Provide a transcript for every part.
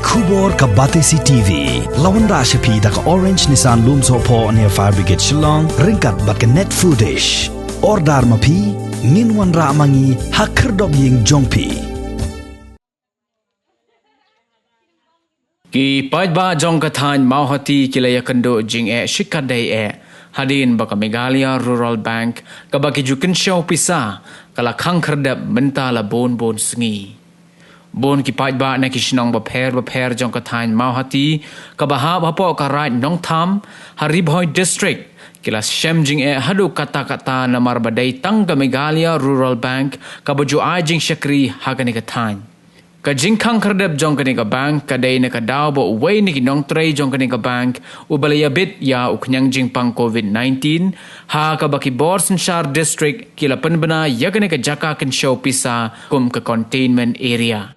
Kubor ka Batesi TV. Lawan Rashapi da ka Orange Nissan Loom Sopo near Fire Brigade Shillong. Ringkat bat ka net footage. Ordar mapi. Minwan ra mangi hakerdog ying jongpi. Ki paidba jong kathan mauhati kilaya kendo jing shikadai hadin baka Megalia Rural Bank kabaki jukin show pisa kala khang kherdap mentala bon sngi bon ki paidba na kishnong ba pher jong kathan mauhati kabaha bapo karai nong tham Haribhoi district kila shem jing hadu kata namar badai tangga Megalia Rural Bank kabaju ajing shakri hagani kathan ka jingkhang khardep jong kani ka bank kadai na ka daw bo way ni kinong tray jong kani ka bank ubalaya bit ya uknyang jingpang COVID-19 ha ka baki Borsen Shar district kila panbana ya kani ka jaka kan show pisa kum ka containment area.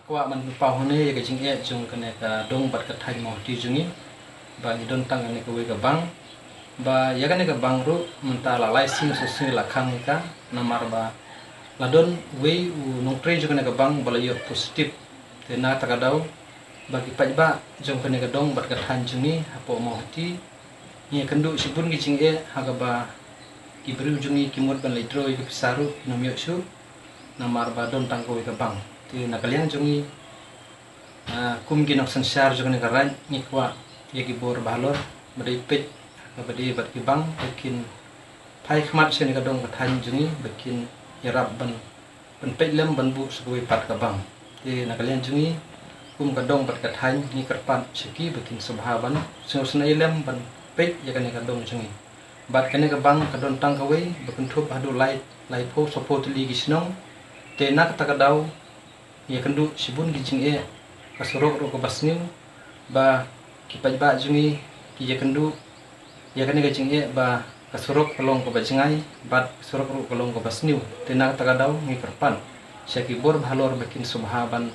Kwa man pahone ya jing jung kene ka dong bat ka thai mo ti jungi ba ni don tang ne ka we ka bang ba ya kane ka bang ru menta la lai sim so sim la khang ka namar ba la don we u nong tre jung kane ka bang ba la yo positif te na ta ka dau ba ki pa ba jung kane ka dong bat ka than jungi hapo mo ti ni kandu sibun ki jing ha ka ba ki bru jungi ki mot ban le tro ki saru no myo su namar ba don tang ko we ka bang ti nakalian jungi kum ki nok sansar jungi karan ni kwa ye ki bor balor bade pet bade bat ki bang bikin phai khmat sen ka dong ka than jungi bikin yarab ban pet lem ban bu sugoi pat ka bang ti nakalian jungi kum ka dong bat ka than ni karpan seki bikin subhaban sosnai lem ban pet ye ka dong jungi bat kane ka bang ka don tang ka we bikin thup hadu lai pho support li gisnong te nak ta ka dau ya kendu sibun gijing kasurok ro ko basniu ba kipaj ba jungi ki ya kendu ya kane gijing ba kasurok kolong ko bajingai bat kasurok ro kolong ko basniu tenak tagadau ngi perpan syaki bor bhalor bikin subhaban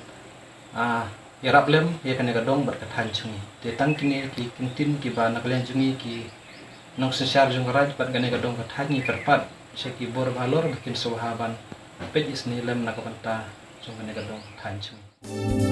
ya rablem ya kane gadong bar kathan jungi te tang kini ki kintin ki ba naklen jungi ki nok sesar jung raj bat kane gadong kathan ngi perpan syaki bor bhalor bikin subhaban pej isni lem nakapanta jung kane gadong than jungi